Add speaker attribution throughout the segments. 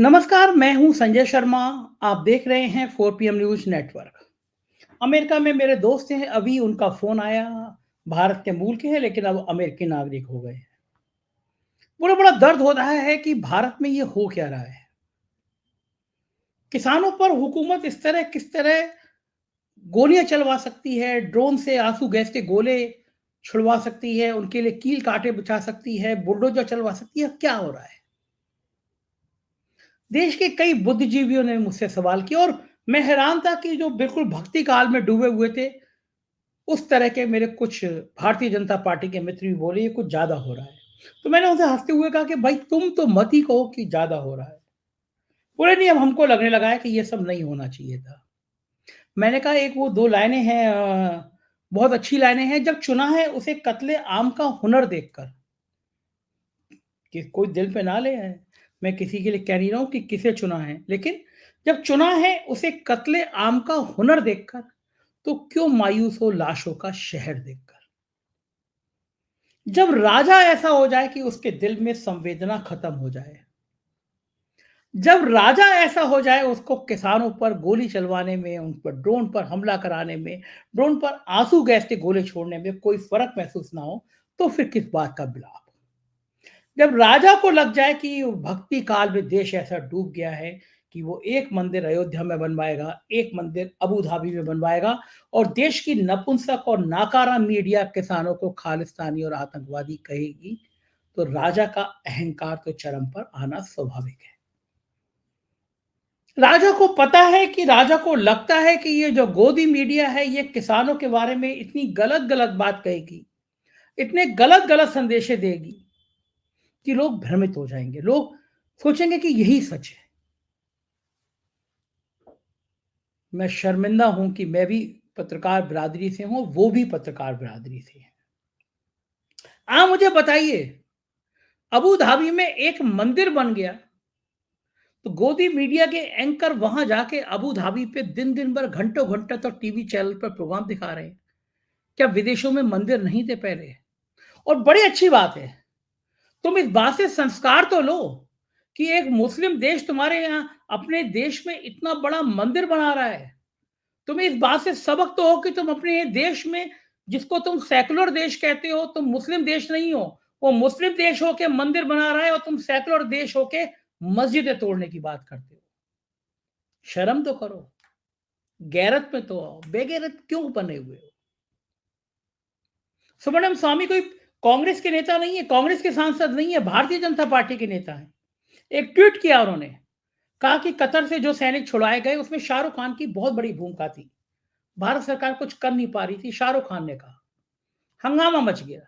Speaker 1: नमस्कार, मैं हूं संजय शर्मा। आप देख रहे हैं 4 PM न्यूज़ नेटवर्क। अमेरिका में मेरे दोस्त हैं, अभी उनका फ़ोन आया। भारत के मूल के हैं, लेकिन अब अमेरिकी नागरिक हो गए हैं। मुझे बड़ा दर्द हो रहा है कि भारत में ये हो क्या रहा है। किसानों पर हुकूमत इस तरह किस तरह गोलियाँ चलवा सकती है, ड्रोन से आँसू गैस के गोले छुड़वा सकती है, उनके लिए कील काँटे बिछा सकती है, बुलडोज़र चलवा सकती है, क्या हो रहा है? देश के कई बुद्धिजीवियों ने मुझसे सवाल किया और मैं हैरान था कि जो बिल्कुल भक्ति काल में डूबे हुए थे, उस तरह के मेरे कुछ भारतीय जनता पार्टी के मित्र भी बोले, ये कुछ ज़्यादा हो रहा है। तो मैंने उनसे हँसते हुए कहा कि भाई तुम तो मत ही कहो कि ज़्यादा हो रहा है। बोले नहीं, अब हमको लगने लगा है कि ये सब नहीं होना चाहिए था। मैंने कहा एक वो 2 लाइनें हैं, बहुत अच्छी लाइनें हैं, जब चुना है उसे कत्ले आम का हुनर देखकर। कि कोई दिल पे ना ले आए। मैं किसी के लिए कह नहीं रहा हूँ कि किसे चुना है, लेकिन जब चुना है उसे कत्ले आम का हुनर देखकर, तो क्यों मायूस हो लाशों का शहर देखकर। जब राजा ऐसा हो जाए कि उसके दिल में संवेदना खत्म हो जाए, जब राजा ऐसा हो जाए उसको किसानों पर गोली चलवाने में, उन पर ड्रोन पर हमला कराने में, ड्रोन पर आंसू गैस के गोले छोड़ने में कोई फर्क महसूस ना हो, तो फिर किस बात का विलाप। जब राजा को लग जाए कि भक्ति काल में देश ऐसा डूब गया है कि वो एक मंदिर अयोध्या में बनवाएगा, एक मंदिर अबू धाबी में बनवाएगा और देश की नपुंसक और नाकारा मीडिया किसानों को खालिस्तानी और आतंकवादी कहेगी, तो राजा का अहंकार तो चरम पर आना स्वाभाविक है। राजा को पता है कि राजा को लगता है कि ये जो गोदी मीडिया है, ये किसानों के बारे में इतनी गलत-गलत बात कहेगी, इतने गलत-गलत संदेशे देगी कि लोग भ्रमित हो जाएँगे। लोग सोचेंगे कि यही सच है। मैं शर्मिंदा हूँ कि मैं भी पत्रकार बिरादरी से हूँ, वो भी पत्रकार बिरादरी से हैं। मुझे बताइए, अबू धाबी में एक मंदिर बन गया, तो गोदी मीडिया के एंकर वहाँ जाके अबू धाबी पे दिन-दिन भर घंटों-घंटों तक टीवी चैनल पर प्रोग्राम दिखा रहे हैं। क्या विदेशों में मंदिर नहीं थे पहले? और बड़ी अच्छी बात है, तुम इस बात से संस्कार तो लो कि एक मुस्लिम देश तुम्हारे यहाँ अपने देश में इतना बड़ा मंदिर बना रहा है। तुम्हें इस बात से सबक तो हो कि तुम अपने देश में, जिसको तुम सेकुलर देश कहते हो, तुम मुस्लिम देश नहीं हो। वो मुस्लिम देश होके मंदिर बना रहा है और तुम सेकुलर देश होके मस्जिदें तोड़ने की बात करते हो। शर्म तो करो, गैरत में तो आओ, बेगैरत क्यों बने हुए हो? सुब्रमण्यम स्वामी कोई कांग्रेस के नेता नहीं है, कांग्रेस के सांसद नहीं है, भारतीय जनता पार्टी के नेता हैं। एक ट्वीट किया उन्होंने, कहा कि कतर से जो सैनिक छुड़ाए गए उसमें शाहरुख खान की बहुत बड़ी भूमिका थी। भारत सरकार कुछ कर नहीं पा रही थी, शाहरुख खान ने कहा। हंगामा मच गया।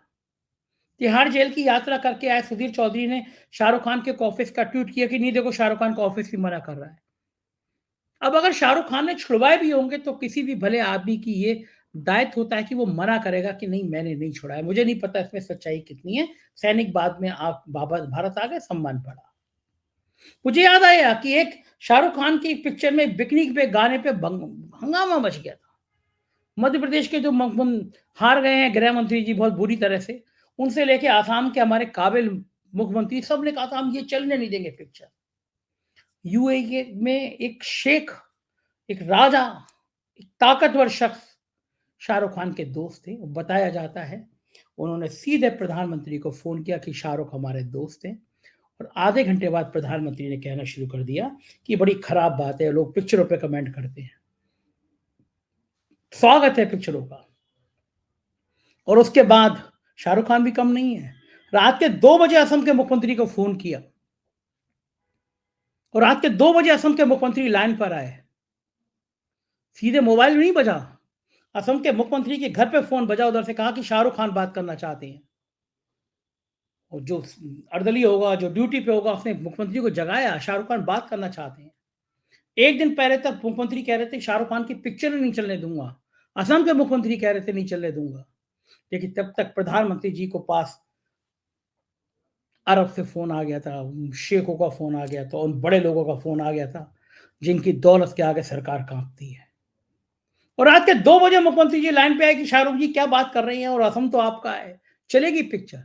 Speaker 1: तिहाड़ जेल की यात्रा करके आए सुधीर चौधरी ने शाहरुख खान के ऑफिस का ट्वीट किया कि नहीं देखो, शाहरुख खान का ऑफिस ही मना कर रहा है। अब अगर शाहरुख खान ने छुड़वाए भी होंगे तो किसी भी भले आदमी की ये दायित्व होता है कि वो मना करेगा कि नहीं, मैंने नहीं छुड़ाया। मुझे नहीं पता इसमें सच्चाई कितनी है। सैनिक बाद में आप भारत आ गए, सम्मान पड़ा। मुझे याद आया कि एक शाहरुख खान की पिक्चर में बिकनी पे गाने पे हंगामा मच गया था। मध्य प्रदेश के जो हार गए हैं गृह मंत्री जी बहुत बुरी तरह से, उनसे लेके आसाम के हमारे काबिल मुख्यमंत्री, सब ने कहा था हम ये चलने नहीं देंगे पिक्चर। यूएई के में एक शेख, एक राजा, एक ताकतवर शख्स शाहरुख खान के दोस्त थे। बताया जाता है उन्होंने सीधे प्रधानमंत्री को फ़ोन किया कि शाहरुख हमारे दोस्त हैं, और आधे घंटे बाद प्रधानमंत्री ने कहना शुरू कर दिया कि बड़ी खराब बात है, लोग पिक्चरों पे कमेंट करते हैं। स्वागत है पिक्चरों का। और उसके बाद शाहरुख खान भी कम नहीं है। रात के 2 बजे असम के मुख्यमंत्री को फ़ोन किया और रात के 2 बजे असम के मुख्यमंत्री लाइन पर आए। सीधे मोबाइल नहीं बजा, असम के मुख्यमंत्री के घर पे फ़ोन बजा, उधर से कहा कि शाहरुख खान बात करना चाहते हैं। और जो अर्दली होगा, जो ड्यूटी पे होगा, उसने मुख्यमंत्री को जगाया, शाहरुख खान बात करना चाहते हैं। 1 दिन पहले तक मुख्यमंत्री कह रहे थे शाहरुख खान की पिक्चर नहीं चलने दूँगा। असम के मुख्यमंत्री कह रहे थे नहीं चलने दूँगा। लेकिन तब तक प्रधानमंत्री जी को पास अरब से फ़ोन आ गया था, शेखों का फ़ोन आ गया था, उन बड़े लोगों का फ़ोन आ गया था, जिनकी दौलत के आगे सरकार काँपती है। और रात के 2 बजे मुख्यमंत्री जी लाइन पे आए कि शाहरुख जी क्या बात कर रही हैं और असम तो आपका है, चलेगी पिक्चर।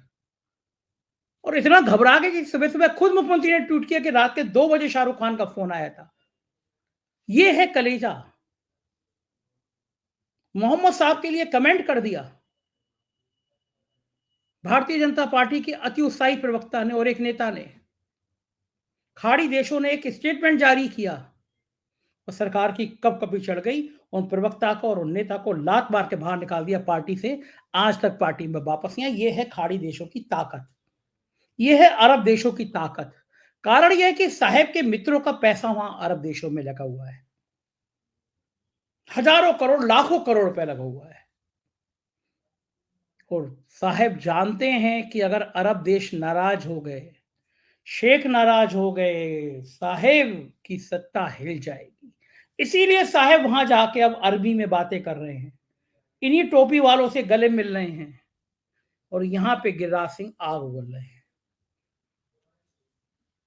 Speaker 1: और इतना घबरा गए कि सुबह सुबह खुद मुख्यमंत्री ने ट्वीट किया कि रात के 2 बजे शाहरुख खान का फोन आया था। ये है कलेजा। मोहम्मद साहब के लिए कमेंट कर दिया भारतीय जनता पार्टी के अति उत्साही प्रवक्ता ने और एक नेता ने। खाड़ी देशों ने एक स्टेटमेंट जारी किया और सरकार की कपकपी चढ़ गई। उन प्रवक्ता को और उन नेता को लात मार के बाहर निकाल दिया पार्टी से। आज तक पार्टी में वापस नहीं आए। ये है खाड़ी देशों की ताकत, ये है अरब देशों की ताकत। कारण यह है कि साहेब के मित्रों का पैसा वहां अरब देशों में लगा हुआ है। हजारों करोड़, लाखों करोड़ रुपए लगा हुआ है। और साहेब जानते हैं कि अगर अरब देश नाराज हो गए, शेख नाराज हो गए, साहेब की सत्ता हिल जाएगी। इसीलिए साहेब वहां जाके अब अरबी में बातें कर रहे हैं, इन्हीं टोपी वालों से गले मिल रहे हैं और यहां पे गिरिराज सिंह आग उगल रहे हैं।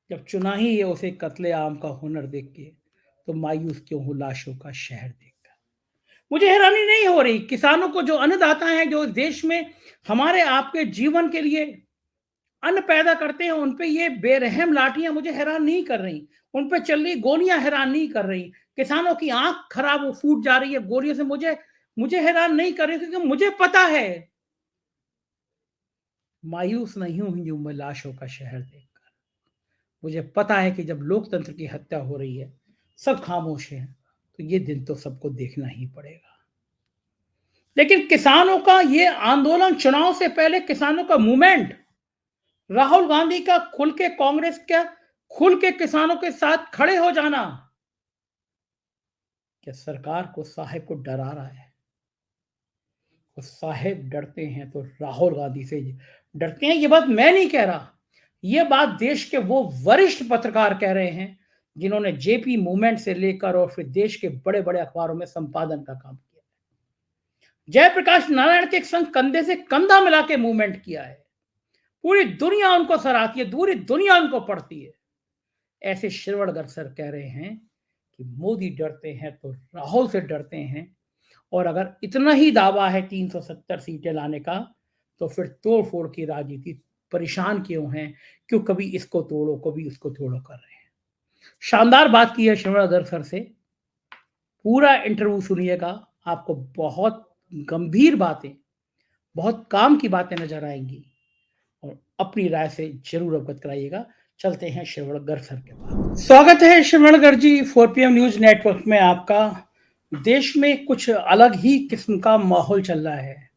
Speaker 1: जब चुना ही है उसे कत्ले आम का हुनर देख के, तो मायूस क्यों हो लाशों का शहर देखकर। मुझे हैरानी नहीं हो रही, किसानों को जो अन्नदाता हैं, जो देश में हमारे आपके जीवन के लिए अन्न पैदा करते हैं, उन पे ये बेरहम लाठियां मुझे हैरान नहीं कर रही। उन पे चल रही गोलियां हैरान नहीं कर रही। किसानों की आंख खराब हो फूट जा रही है गोलियों से, मुझे मुझे हैरान नहीं कर रही, क्योंकि मुझे पता है मायूस नहीं हूं मैं लाशों का शहर देखकर। मुझे पता है कि जब लोकतंत्र की हत्या हो रही है, सब खामोश हैं, तो ये दिन तो सबको देखना ही पड़ेगा। लेकिन किसानों का ये आंदोलन, चुनाव से पहले किसानों का मूवमेंट, राहुल गांधी का खुल के कांग्रेस का खुल के किसानों के साथ खड़े हो जाना, क्या सरकार को, साहेब को डरा रहा है। और साहेब डरते हैं तो राहुल गांधी से डरते हैं। ये बात मैं नहीं कह रहा, ये बात देश के वो वरिष्ठ पत्रकार कह रहे हैं जिन्होंने जेपी मूवमेंट से लेकर और फिर देश के बड़े बड़े अखबारों में संपादन का काम किया। जयप्रकाश नारायण के संग कंधे से कंधा मिला के मूवमेंट किया है। पूरी दुनिया उनको सराहती है, पूरी दुनिया उनको पढ़ती है। ऐसे श्रवणगढ़ सर कह रहे हैं कि मोदी डरते हैं तो राहुल से डरते हैं। और अगर इतना ही दावा है 370 सीटें लाने का, तो फिर तोड़ फोड़ की राजनीति परेशान क्यों है, क्यों कभी इसको तोड़ो कभी उसको तोड़ो कर रहे हैं। शानदार बात की है श्रवणगढ़ सर से, पूरा इंटरव्यू सुनिएगा। आपको बहुत गंभीर बातें, बहुत काम की बातें नजर आएंगी और अपनी राय से जरूर अवगत कराइएगा। चलते हैं श्रवणगढ़ सर के पास। स्वागत है श्रवणगढ़ जी 4PM न्यूज नेटवर्क में आपका। देश में कुछ अलग ही किस्म का माहौल चल रहा है।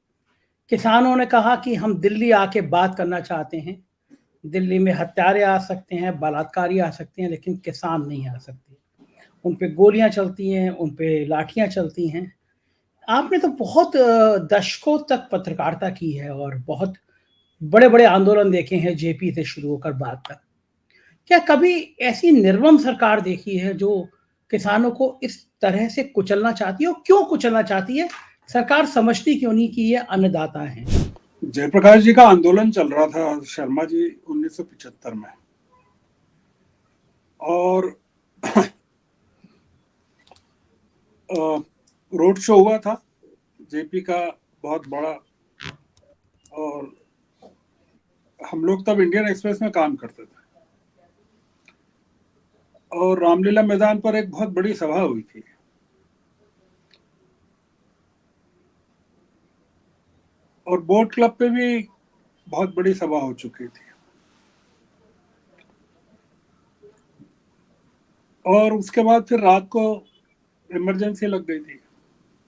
Speaker 1: किसानों ने कहा कि हम दिल्ली आके बात करना चाहते हैं। दिल्ली में हत्यारे आ सकते हैं, बलात्कारी आ सकते हैं, लेकिन किसान नहीं आ सकते। उन पे गोलियां चलती हैं, उन पे लाठियां चलती हैं। आपने तो बहुत दशकों तक पत्रकारिता की है और बहुत बड़े बड़े आंदोलन देखे हैं, जेपी से शुरू होकर बाद तक। क्या कभी ऐसी निर्मम सरकार देखी है जो किसानों को इस तरह से कुचलना चाहती है, और क्यों कुचलना चाहती है? सरकार समझती क्यों नहीं कि ये अन्नदाता हैं?
Speaker 2: जयप्रकाश जी का आंदोलन चल रहा था शर्मा जी 1975 में, और रोड शो हुआ था जेपी का बहुत बड़ा, और हम लोग तब इंडियन एक्सप्रेस में काम करते थे और रामलीला मैदान पर एक बहुत बड़ी सभा हुई थी। और बोट क्लब पे भी बहुत बड़ी सभा हो चुकी थी। और उसके बाद फिर रात को इमरजेंसी लग गई थी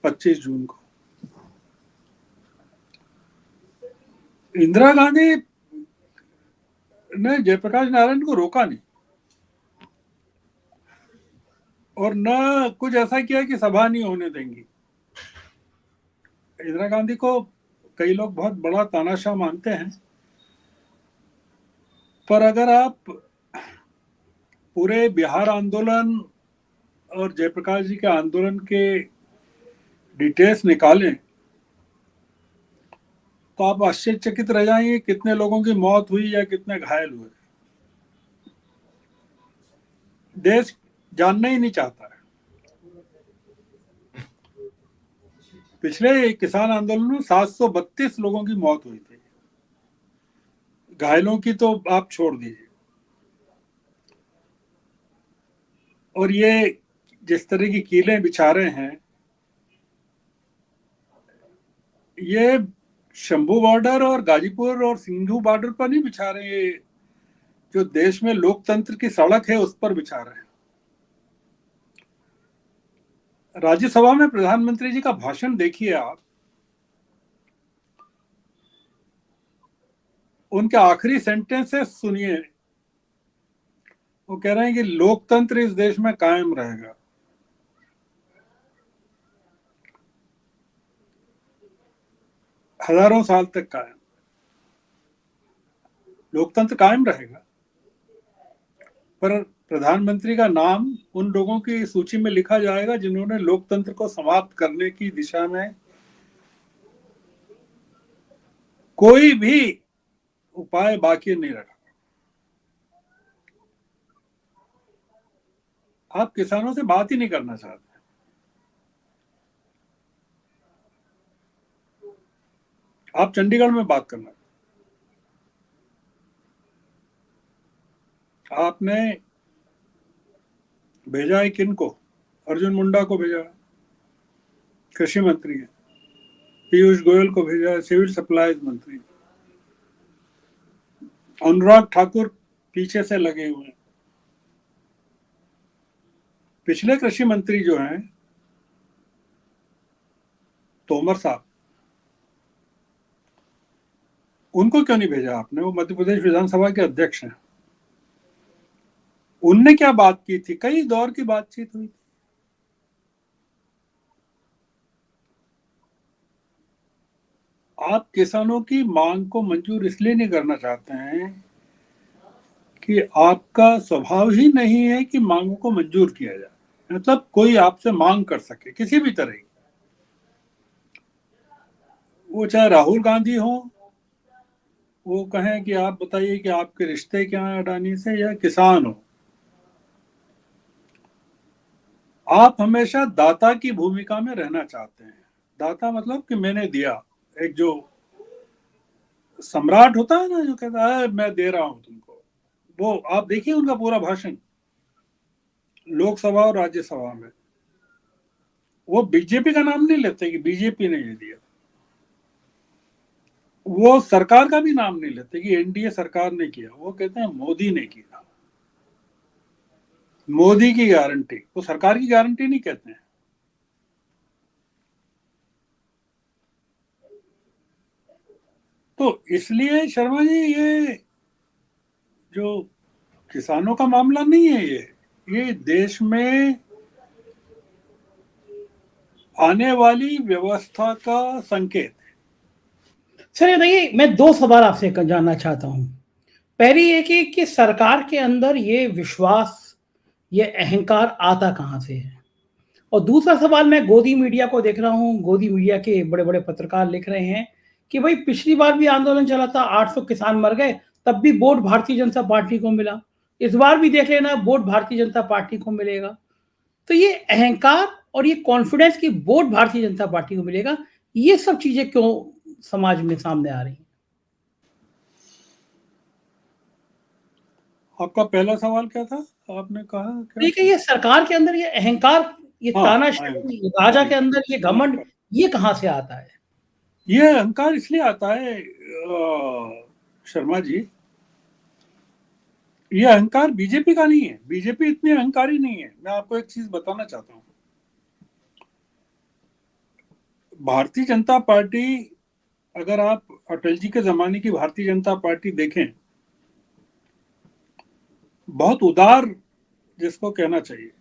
Speaker 2: 25 जून को। इंदिरा गांधी ने जयप्रकाश नारायण को रोका नहीं और न कुछ ऐसा किया कि सभा नहीं होने देंगी। इंदिरा गांधी को कई लोग बहुत बड़ा तानाशाह मानते हैं, पर अगर आप पूरे बिहार आंदोलन और जयप्रकाश जी के आंदोलन के डिटेल्स निकालें तो आप आश्चर्यचकित रह जाएंगे कितने लोगों की मौत हुई या कितने घायल हुए। देश जानना ही नहीं चाहता है। पिछले किसान आंदोलन में 732 लोगों की मौत हुई थी। घायलों की तो आप छोड़ दीजिए। और ये जिस तरह की कीलें बिछा रहे हैं, ये शंभू बॉर्डर और गाजीपुर और सिंधु बॉर्डर पर नहीं बिछा रहे, ये जो देश में लोकतंत्र की सड़क है उस पर बिछा रहे हैं। राज्यसभा में प्रधानमंत्री जी का भाषण देखिए आप, उनके आखिरी सेंटेंसेस सुनिए। वो कह रहे हैं कि लोकतंत्र इस देश में कायम रहेगा। हजारों साल तक कायम, लोकतंत्र कायम रहेगा। पर प्रधानमंत्री का नाम उन लोगों की सूची में लिखा जाएगा जिन्होंने लोकतंत्र को समाप्त करने की दिशा में कोई भी उपाय बाकी नहीं रखा। आप किसानों से बात ही नहीं करना चाहते। आप चंडीगढ़ में बात करना, आपने भेजा है किनको? अर्जुन मुंडा को भेजा, कृषि मंत्री है। पीयूष गोयल को भेजा है, सिविल सप्लाईज मंत्री। अनुराग ठाकुर पीछे से लगे हुए हैं। पिछले कृषि मंत्री जो हैं तोमर साहब, उनको क्यों नहीं भेजा आपने? वो मध्य प्रदेश विधानसभा के अध्यक्ष हैं। उनने क्या बात की थी? कई दौर की बातचीत हुई थी। आप किसानों की मांग को मंजूर इसलिए नहीं करना चाहते हैं कि आपका स्वभाव ही नहीं है कि मांगों को मंजूर किया जाए। मतलब कोई आपसे मांग कर सके किसी भी तरह की, वो चाहे राहुल गांधी हो, वो कहें कि आप बताइए कि आपके रिश्ते क्या हैं अडानी से, या किसान हो, आप हमेशा दाता की भूमिका में रहना चाहते हैं। दाता मतलब कि मैंने दिया। एक जो सम्राट होता है ना, जो कहता है मैं दे रहा हूं तुमको, वो आप देखिए उनका पूरा भाषण लोकसभा और राज्यसभा में। वो बीजेपी का नाम नहीं लेते कि बीजेपी ने ये दिया। वो सरकार का भी नाम नहीं लेते कि एनडीए सरकार ने किया। वो कहते हैं मोदी ने किया, मोदी की गारंटी। वो सरकार की गारंटी नहीं कहते हैं। तो इसलिए शर्मा जी, ये जो किसानों का मामला नहीं है, ये देश में आने वाली व्यवस्था का संकेत है।
Speaker 1: सर ये देखिए, मैं दो सवाल आपसे जानना चाहता हूं। पहली ये कि सरकार के अंदर ये विश्वास, ये अहंकार आता कहां से है? और दूसरा सवाल, मैं गोदी मीडिया को देख रहा हूं, गोदी मीडिया के बड़े बड़े पत्रकार लिख रहे हैं कि भाई पिछली बार भी आंदोलन चला था, 800 किसान मर गए, तब भी वोट भारतीय जनता पार्टी को मिला। इस बार भी देख लेना, वोट भारतीय जनता पार्टी को मिलेगा। तो ये अहंकार और ये कॉन्फिडेंस कि वोट भारतीय जनता पार्टी को मिलेगा, ये सब चीजें क्यों समाज में सामने आ रही हैं?
Speaker 2: आपका पहला सवाल क्या था? आपने कहा क्या?
Speaker 1: देखिए, ये सरकार के अंदर ये अहंकार, ये
Speaker 2: हाँ,
Speaker 1: तानाशाही, राजा के अंदर ये घमंड,
Speaker 2: अहंकार।
Speaker 1: ये कहां से आता है?
Speaker 2: ये अहंकार इसलिए आता है शर्मा जी, ये अहंकार बीजेपी का नहीं है। बीजेपी इतनी अहंकारी नहीं है। मैं आपको एक चीज बताना चाहता हूँ। भारतीय जनता पार्टी, अगर आप अटल जी के जमाने की भारतीय जनता पार्टी देखें, बहुत उदार जिसको कहना चाहिए।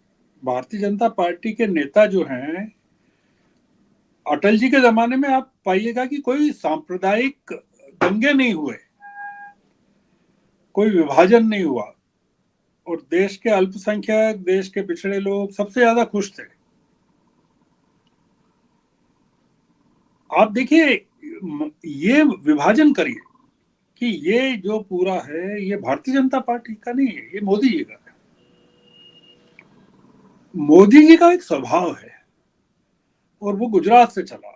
Speaker 2: भारतीय जनता पार्टी के नेता जो हैं, अटल जी के जमाने में आप पाइएगा कि कोई सांप्रदायिक दंगे नहीं हुए, कोई विभाजन नहीं हुआ, और देश के अल्पसंख्यक, देश के पिछड़े लोग सबसे ज्यादा खुश थे। आप देखिए, ये विभाजन करिए कि ये जो पूरा है ये भारतीय जनता पार्टी का नहीं है, ये मोदी जी का है। मोदी जी का एक स्वभाव है और वो गुजरात से चला।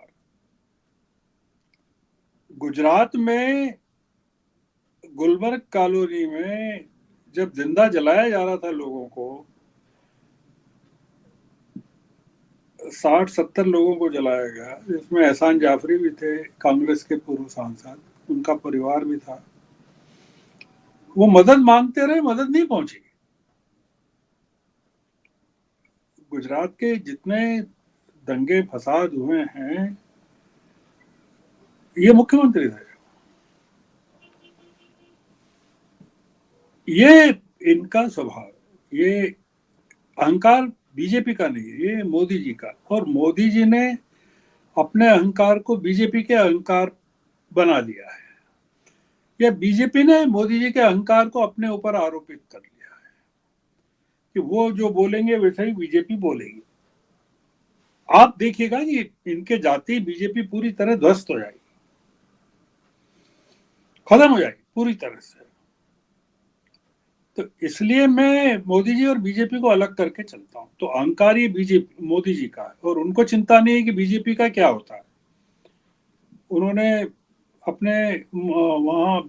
Speaker 2: गुजरात में गुलबर्ग कॉलोनी में जब जिंदा जलाया जा रहा था लोगों को, 60-70 लोगों को जलाया गया, जिसमें एहसान जाफरी भी थे, कांग्रेस के पूर्व सांसद, उनका परिवार भी था। वो मदद मांगते रहे, मदद नहीं पहुंची। गुजरात के जितने दंगे फसाद हुए हैं, ये मुख्यमंत्री थे। ये इनका स्वभाव, ये अहंकार बीजेपी का नहीं है, ये मोदी जी का। और मोदी जी ने अपने अहंकार को बीजेपी के अहंकार बना दिया है, या बीजेपी ने मोदी जी के अहंकार को अपने ऊपर आरोपित कर लिया है कि वो जो बोलेंगे वैसे ही बीजेपी बोलेगी। आप देखिएगा कि इनके जाति बीजेपी पूरी तरह ध्वस्त हो जाएगी, खत्म हो जाएगी पूरी तरह से। तो इसलिए मैं मोदी जी और बीजेपी को अलग करके चलता हूं। तो अहंकार ये बीजेपी मोदी जी का है, और उनको चिंता नहीं है कि बीजेपी का क्या होता है। उन्होंने अपने वहां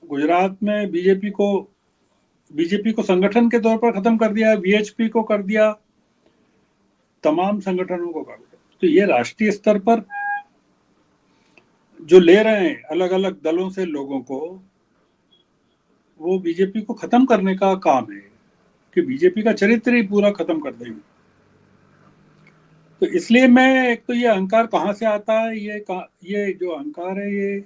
Speaker 2: गुजरात में बीजेपी को संगठन के तौर पर खत्म कर दिया, वीएचपी को कर दिया, तमाम संगठनों को कर दिया। तो ये राष्ट्रीय स्तर पर जो ले रहे हैं अलग अलग दलों से लोगों को, वो बीजेपी को खत्म करने का काम है, कि बीजेपी का चरित्र ही पूरा खत्म कर देंगे। तो इसलिए मैं, एक तो ये अहंकार कहाँ से आता है, ये जो अहंकार है, ये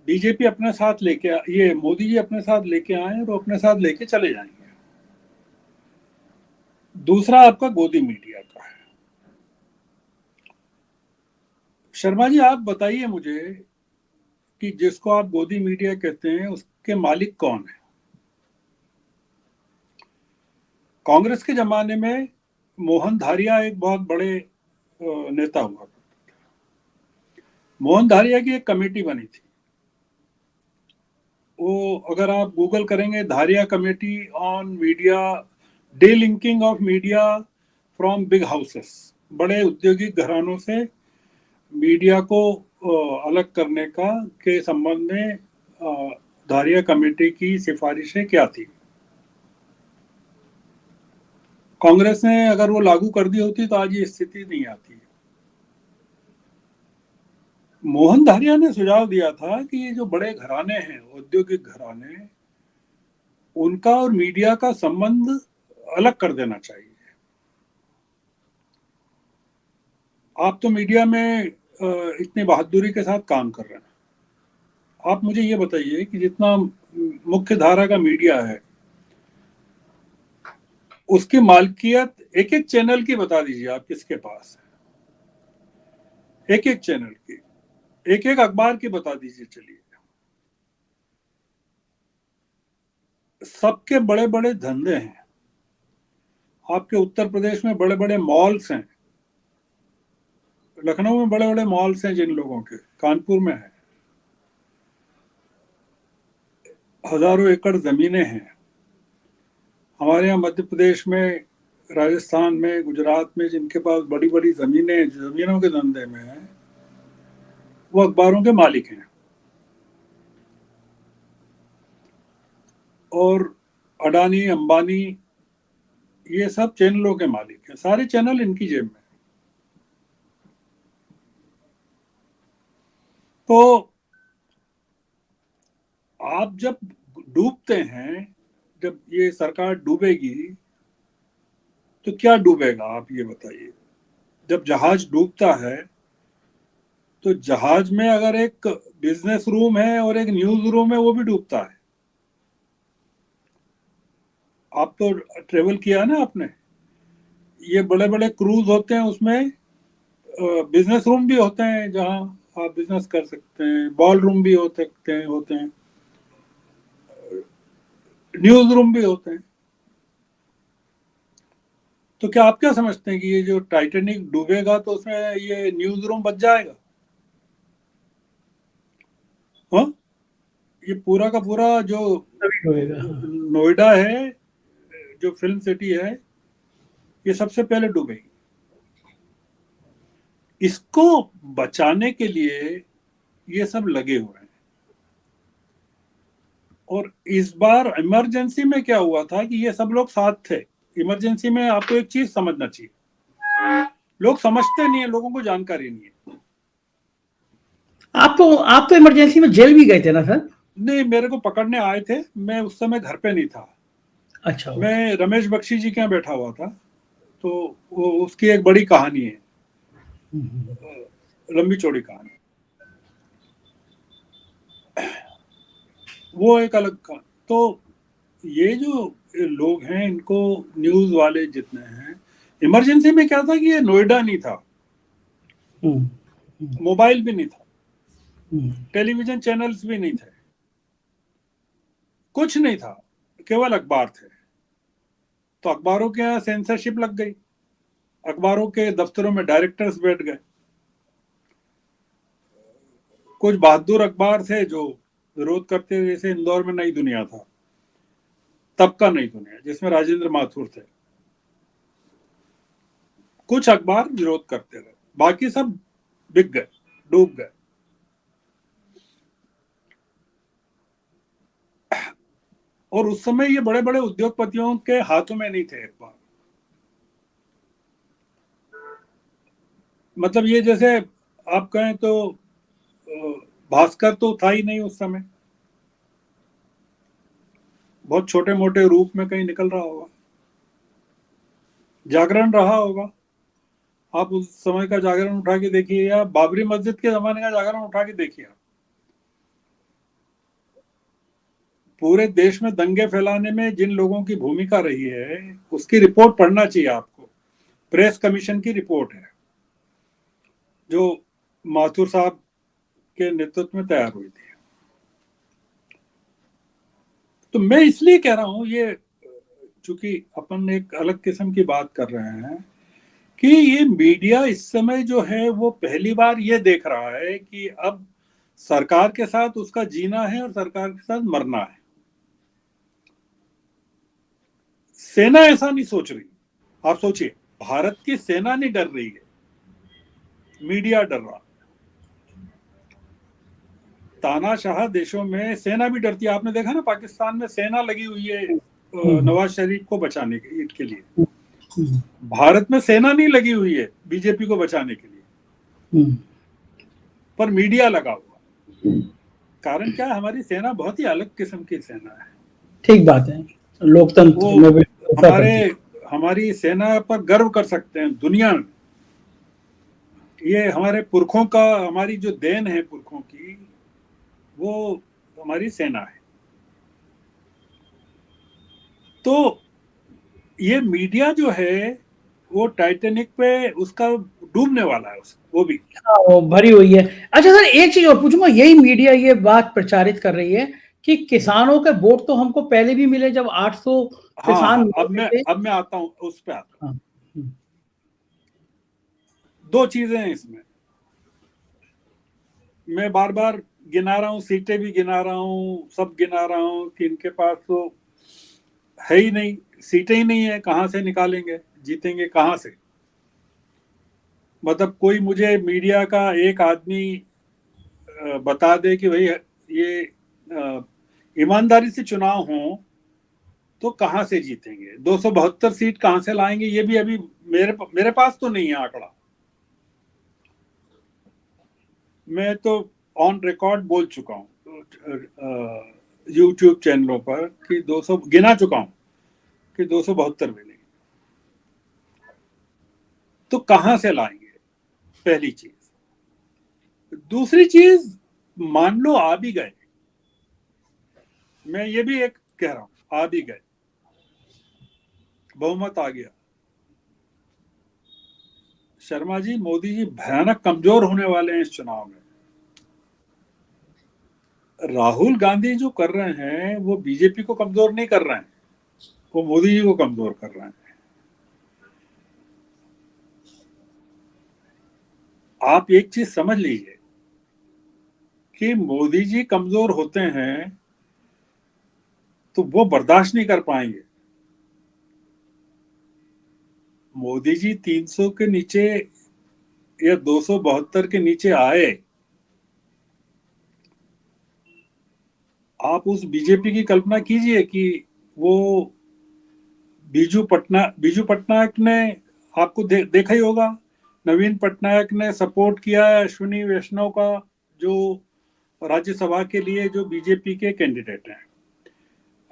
Speaker 2: बीजेपी अपने साथ लेके, ये मोदी जी अपने साथ लेके आए और अपने साथ लेके चले जाएंगे। दूसरा आपका गोदी मीडिया का है। शर्मा जी, आप बताइए मुझे कि जिसको आप गोदी मीडिया कहते हैं, उसके मालिक कौन है? कांग्रेस के जमाने में मोहन धारिया एक बहुत बड़े नेता हुआ। मोहन धारिया की एक कमेटी बनी थी, वो अगर आप गूगल करेंगे, Dharia committee on media, delinking of media from big houses, बड़े औद्योगिक घरानों से मीडिया को अलग करने का के संबंध में धारिया कमेटी की सिफारिशें क्या थी। कांग्रेस ने अगर वो लागू कर दी होती तो आज ये स्थिति नहीं आती। मोहन धारिया ने सुझाव दिया था कि ये जो बड़े घराने हैं, औद्योगिक घराने, उनका और मीडिया का संबंध अलग कर देना चाहिए। आप तो मीडिया में इतनी बहादुरी के साथ काम कर रहे हैं, आप मुझे ये बताइए कि जितना मुख्य धारा का मीडिया है, उसकी मालकियत एक एक चैनल की बता दीजिए आप किसके पास है, एक एक चैनल की, एक एक अखबार की बता दीजिए। चलिए, सबके बड़े बड़े धंधे हैं। आपके उत्तर प्रदेश में बड़े बड़े मॉल्स हैं, लखनऊ में बड़े बड़े मॉल्स हैं जिन लोगों के, कानपुर में है, हजारों एकड़ जमीनें हैं। हमारे यहाँ मध्य प्रदेश में, राजस्थान में, गुजरात में जिनके पास बड़ी बड़ी जमीनें, जमीनों के धंधे में है, वो अखबारों के मालिक हैं। और अडानी, अंबानी, ये सब चैनलों के मालिक हैं, सारे चैनल इनकी जेब में। तो आप जब डूबते हैं, जब ये सरकार डूबेगी, तो क्या डूबेगा आप ये बताइए। जब जहाज डूबता है, तो जहाज में अगर एक बिजनेस रूम है और एक न्यूज रूम है, वो भी डूबता है। आप तो ट्रेवल किया है ना आपने, ये बड़े बड़े क्रूज होते हैं, उसमें बिजनेस रूम भी होते हैं जहां आप बिजनेस कर सकते हैं, बॉल रूम भी होते हैं, न्यूज रूम भी होते हैं। तो क्या आप क्या समझते हैं कि ये जो टाइटेनिक डूबेगा तो उसमें ये न्यूज रूम बच जाएगा? हाँ, ये पूरा का पूरा जो
Speaker 1: तभी होएगा, हाँ।
Speaker 2: नोएडा है, जो फिल्म सिटी है, ये सबसे पहले डूबेगी। इसको बचाने के लिए ये सब लगे हुए हैं। और इस बार इमरजेंसी में क्या हुआ था कि ये सब लोग साथ थे। इमरजेंसी में आपको एक चीज समझना चाहिए, लोग समझते नहीं है, लोगों को जानकारी नहीं है।
Speaker 1: आप तो इमरजेंसी में जेल भी गए थे ना सर?
Speaker 2: नहीं, मेरे को पकड़ने आए थे, मैं उस समय घर पे नहीं था।
Speaker 1: अच्छा, ओके।
Speaker 2: मैं रमेश बख्शी जी के यहाँ बैठा हुआ था, तो वो उसकी एक बड़ी कहानी है, लंबी चौड़ी कहानी, वो एक अलग का। तो ये जो लोग हैं, इनको न्यूज वाले जितने हैं, इमरजेंसी में क्या था कि ये नोएडा नहीं था, मोबाइल भी नहीं था, टेलीविजन चैनल्स भी नहीं थे, कुछ नहीं था, केवल अखबार थे। तो अखबारों के यहाँ सेंसरशिप लग गई, अखबारों के दफ्तरों में डायरेक्टर्स बैठ गए। कुछ बहादुर अखबार थे जो विरोध करते थे, जैसे इंदौर में नई दुनिया था, तब का नई दुनिया, जिसमें राजेंद्र माथुर थे। कुछ अखबार विरोध करते रहे, बाकी सब बिक गए, डूब गए। और उस समय ये बड़े बड़े उद्योगपतियों के हाथों में नहीं थे अखबार। मतलब ये जैसे आप कहें तो भास्कर तो था ही नहीं उस समय, बहुत छोटे मोटे रूप में कहीं निकल रहा होगा। जागरण रहा होगा, आप उस समय का जागरण उठा के देखिए, या बाबरी मस्जिद के जमाने का जागरण उठा के देखिए। पूरे देश में दंगे फैलाने में जिन लोगों की भूमिका रही है, उसकी रिपोर्ट पढ़ना चाहिए आपको। प्रेस कमीशन की रिपोर्ट है, जो माथुर साहब के नेतृत्व में तैयार हुई थी। तो मैं इसलिए कह रहा हूं, ये चूंकि अपन एक अलग किस्म की बात कर रहे हैं, कि ये मीडिया इस समय जो है वो पहली बार ये देख रहा है कि अब सरकार के साथ उसका जीना है और सरकार के साथ मरना है। सेना ऐसा नहीं सोच रही। आप सोचिए, भारत की सेना नहीं डर रही है, मीडिया डर रहा। तानाशाह देशों में सेना भी डरती है। आपने देखा ना, पाकिस्तान में सेना लगी हुई है नवाज शरीफ को बचाने के लिए। भारत में सेना नहीं लगी हुई है बीजेपी को बचाने के लिए, पर मीडिया लगा हुआ। कारण क्या है? हमारी सेना बहुत ही अलग किस्म की सेना है।
Speaker 1: ठीक बात है,
Speaker 2: वो
Speaker 1: लोकतंत्र में भी भरोसा
Speaker 2: हमारे
Speaker 1: करती
Speaker 2: हमारी सेना पर गर्व कर सकते हैं दुनिया में। ये हमारे पुरखों का, हमारी जो देन है पुरखों की, वो हमारी सेना है। तो ये मीडिया जो है वो टाइटेनिक पे उसका डूबने वाला है, उसका वो भी।
Speaker 1: है। हाँ, वो भरी हुई है। अच्छा सर, एक चीज और पूछूंगा, यही मीडिया ये बात प्रचारित कर रही है कि किसानों के वोट तो हमको पहले भी मिले, जब 800
Speaker 2: हाँ
Speaker 1: किसान
Speaker 2: हाँ,
Speaker 1: लड़े थे।
Speaker 2: अब मैं आता हूँ उस पे आता
Speaker 1: हाँ,
Speaker 2: हूँ। दो चीजें हैं इसमें, मैं बार बार गिना रहा हूँ, सीटें भी गिना रहा हूँ, सब गिना रहा हूँ कि इनके पास तो है ही नहीं, सीटें ही नहीं है, कहाँ से निकालेंगे, जीतेंगे कहाँ से। मतलब कोई मुझे मीडिया का एक आदमी बता दे कि भाई ये ईमानदारी से चुनाव हो तो कहाँ से जीतेंगे, 272 सीट कहाँ से लाएंगे, ये भी अभी मेरे पास तो नहीं है आंकड़ा। मैं तो ऑन रिकॉर्ड बोल चुका हूँ यूट्यूब चैनलों पर कि 200 गिना चुका हूँ कि 272 मिलेंगे। तो कहाँ से लाएंगे, पहली चीज। दूसरी चीज, मान लो आ भी गए, मैं ये भी एक कह रहा हूं, आ भी गए, बहुमत आ गया, शर्मा जी, मोदी जी भयानक कमजोर होने वाले हैं इस चुनाव में। राहुल गांधी जो कर रहे हैं वो बीजेपी को कमजोर नहीं कर रहे हैं, वो मोदी जी को कमजोर कर रहे हैं। आप एक चीज समझ लीजिए कि मोदी जी कमजोर होते हैं तो वो बर्दाश्त नहीं कर पाएंगे। मोदी जी 300 के नीचे या 272 के नीचे आए आप उस बीजेपी की कल्पना कीजिए कि वो बीजू पटनायक ने, आपको देखा ही होगा, नवीन पटनायक ने सपोर्ट किया है अश्विनी वैष्णव का, जो राज्यसभा के लिए जो बीजेपी के कैंडिडेट हैं।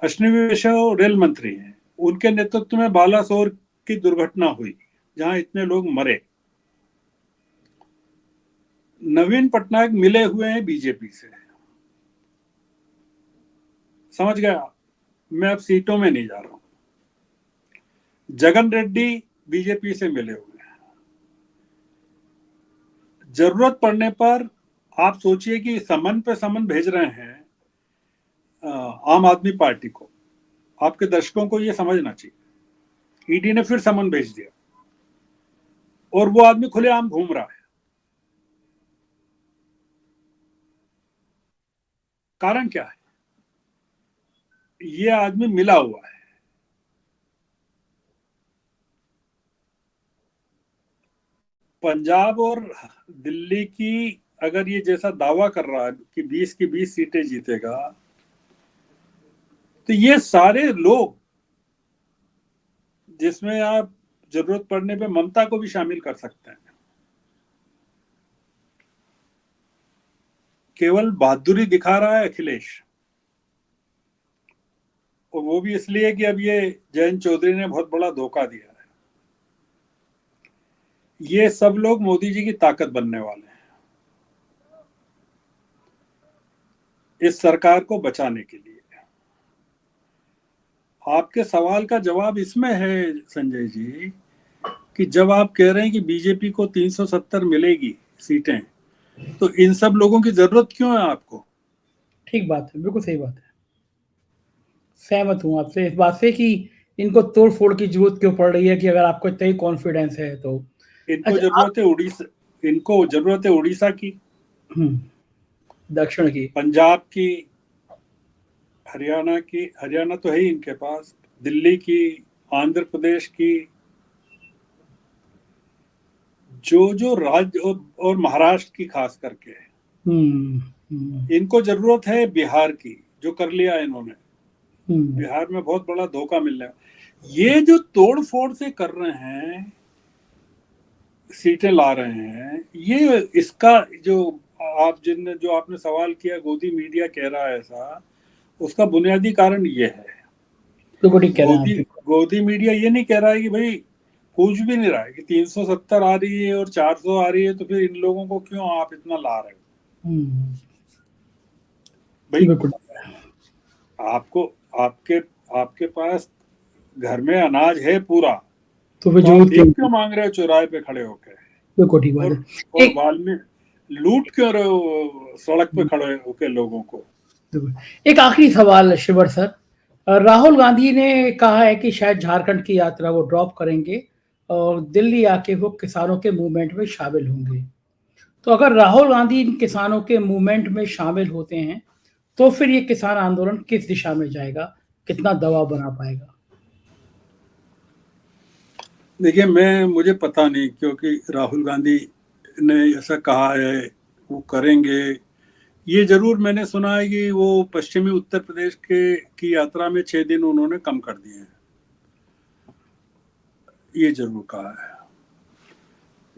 Speaker 2: अश्विनी वैष्णव रेल मंत्री हैं, उनके नेतृत्व में बालासोर की दुर्घटना हुई जहां इतने लोग मरे। नवीन पटनायक मिले हुए हैं बीजेपी से, समझ गया। मैं अब सीटों में नहीं जा रहा हूं। जगन रेड्डी बीजेपी से मिले हुए हैं। जरूरत पड़ने पर आप सोचिए कि समन पे समन भेज रहे हैं आम आदमी पार्टी को। आपके दर्शकों को यह समझना चाहिए, ईडी ने फिर समन भेज दिया और वो आदमी खुलेआम घूम रहा है। कारण क्या है? ये आदमी मिला हुआ है। पंजाब और दिल्ली की अगर ये जैसा दावा कर रहा है कि 20 की 20 सीटें जीतेगा, तो ये सारे लोग, जिसमें आप जरूरत पड़ने पे ममता को भी शामिल कर सकते हैं, केवल बहादुरी दिखा रहा है अखिलेश। और वो भी इसलिए कि अब ये जयंत चौधरी ने बहुत बड़ा धोखा दिया है। ये सब लोग मोदी जी की ताकत बनने वाले हैं इस सरकार को बचाने के लिए। आपके सवाल का जवाब इसमें है संजय जी, कि जब आप कह रहे हैं कि बीजेपी को 370 मिलेगी सीटें, तो इन सब लोगों की जरूरत क्यों है आपको?
Speaker 1: ठीक बात है, बिल्कुल सही बात है। सहमत हूँ आपसे इस बात से कि इनको तोड़-फोड़ की ज़रूरत क्यों पड़ रही है, कि अगर आपको इतना ही कॉन्फिडेंस है तो।
Speaker 2: इनको
Speaker 1: अच्छा आप
Speaker 2: जरूरत है उड़ीसा, इनको जरूरत है उड़ीसा की,
Speaker 1: हुँ, दक्षिण की।
Speaker 2: पंजाब की, हरियाणा की, हरियाणा तो है ही इनके पास, दिल्ली की, आंध्र प्रदेश की, जो राज्य और महाराष्ट्र की खास करके।
Speaker 1: हुँ, हुँ,
Speaker 2: इनको जरूरत है बिहार की, जो कर लिया इन्होंने।
Speaker 1: हुँ,
Speaker 2: बिहार में बहुत बड़ा धोखा मिलने है। ये जो तोड़ फोड़ से कर रहे हैं, सीटें ला रहे हैं, ये इसका जो जो आपने सवाल किया, गोदी मीडिया कह रहा है ऐसा, उसका बुनियादी कारण ये है।
Speaker 1: बिल्कुल ठीक कह रहे हैं आप,
Speaker 2: गोदी
Speaker 1: बिल्कुल।
Speaker 2: गोदी मीडिया ये नहीं कह रहा है कि भाई, पूछ भी नहीं रहा है कि 370 आ रही है और 400 आ रही है, तो फिर इन लोगों को क्यों आप इतना ला रहे हो?
Speaker 1: हुँ,
Speaker 2: भाई,
Speaker 1: बिल्कुल।
Speaker 2: आपको, आपके आपके पास घर में अनाज है पूरा,
Speaker 1: तो फिर
Speaker 2: तो आप
Speaker 1: ज़रूरत क्यों
Speaker 2: भीख
Speaker 1: है?
Speaker 2: क्यों मांग रहे हो चौराहे पे खड़े होकर?
Speaker 1: बिल्कुल ठीक बात
Speaker 2: और
Speaker 1: है। एक
Speaker 2: बाद में लूट क्यों रहे हो सड़क पे खड़े होकर लोगों को?
Speaker 1: एक आखिरी सवाल शिवर सर। राहुल गांधी ने कहा है कि शायद झारखंड की यात्रा वो ड्रॉप करेंगे और दिल्ली आके वो किसानों के मूवमेंट में शामिल होंगे। तो अगर राहुल गांधी इन किसानों के मूवमेंट में शामिल होते हैं, तो फिर ये किसान आंदोलन किस दिशा में जाएगा? कितना दबाव बना पाएगा?
Speaker 2: देखिए, मुझे पता नहीं, क्योंकि राहुल गांधी ने ऐसा कहा है वो करेंगे। ये जरूर मैंने सुना है कि वो पश्चिमी उत्तर प्रदेश के की यात्रा में 6 दिन उन्होंने कम कर दिए हैं, ये जरूर कहा है।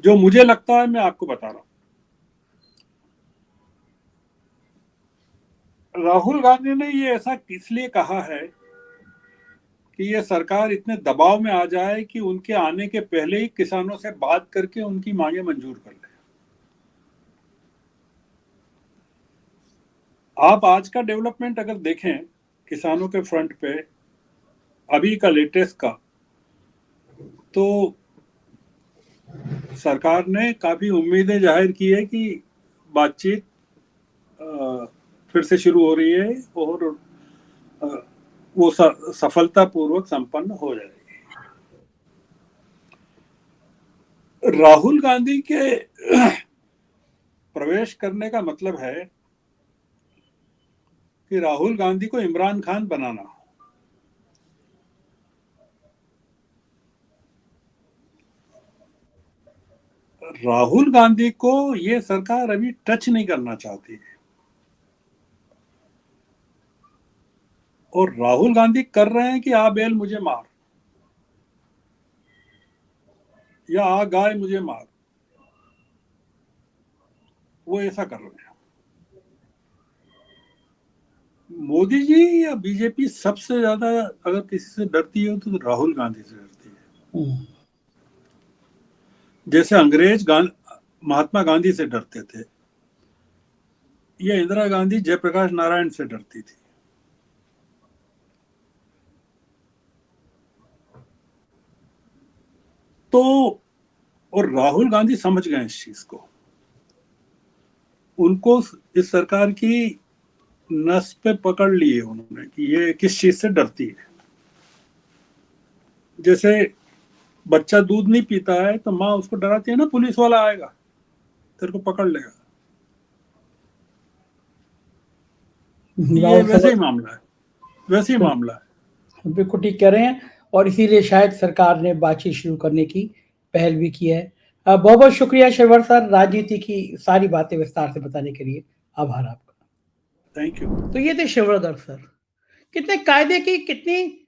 Speaker 2: जो मुझे लगता है मैं आपको बता रहा हूँ, राहुल गांधी ने ये ऐसा इसलिए कहा है कि ये सरकार इतने दबाव में आ जाए कि उनके आने के पहले ही किसानों से बात करके उनकी मांगे मंजूर कर ले। आप आज का डेवलपमेंट अगर देखें किसानों के फ्रंट पे, अभी का लेटेस्ट का, तो सरकार ने काफी उम्मीदें जाहिर की है कि बातचीत फिर से शुरू हो रही है और अ, वो सफलतापूर्वक संपन्न हो जाएगी। राहुल गांधी के प्रवेश करने का मतलब है कि राहुल गांधी को इमरान खान बनाना। राहुल गांधी को ये सरकार अभी टच नहीं करना चाहती है। और राहुल गांधी कर रहे हैं कि आ बैल मुझे मार या आ गाय मुझे मार, वो ऐसा कर रहे हैं। मोदी जी या बीजेपी सबसे ज्यादा अगर किसी से डरती है तो राहुल गांधी से डरती है। जैसे अंग्रेज महात्मा गांधी से डरते थे, या इंदिरा गांधी जयप्रकाश नारायण से डरती थी। तो और राहुल गांधी समझ गए इस चीज को, उनको इस सरकार की नस पे पकड़ लिए उन्होंने कि ये किस चीज से डरती है। जैसे बच्चा दूध नहीं पीता है तो माँ उसको डराती है ना, पुलिस वाला आएगा तेरे को पकड़ लेगा। ये वैसे ही मामला है, वैसे ही मामला है।
Speaker 1: बिल्कुल ठीक कह रहे हैं, और इसीलिए शायद सरकार ने बातचीत शुरू करने की पहल भी की है। बहुत बहुत शुक्रिया शर्वर सर, राजनीति की सारी बातें विस्तार से बताने के लिए आभार आपका।
Speaker 2: Thank you.
Speaker 1: तो ये थे शिवरधर सर, कितने कायदे की, कितनी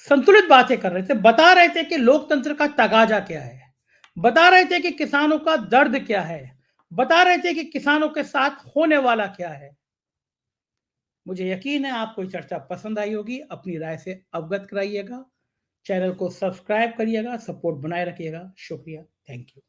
Speaker 1: संतुलित बातें कर रहे थे, बता रहे थे कि लोकतंत्र का तगाजा क्या है, बता रहे थे कि किसानों का दर्द क्या है, बता रहे थे कि किसानों के साथ होने वाला क्या है। मुझे यकीन है आपको ये चर्चा पसंद आई होगी, अपनी राय से अवगत कराइएगा, चैनल को सब्सक्राइब करिएगा, सपोर्ट बनाए रखिएगा। शुक्रिया, थैंक यू।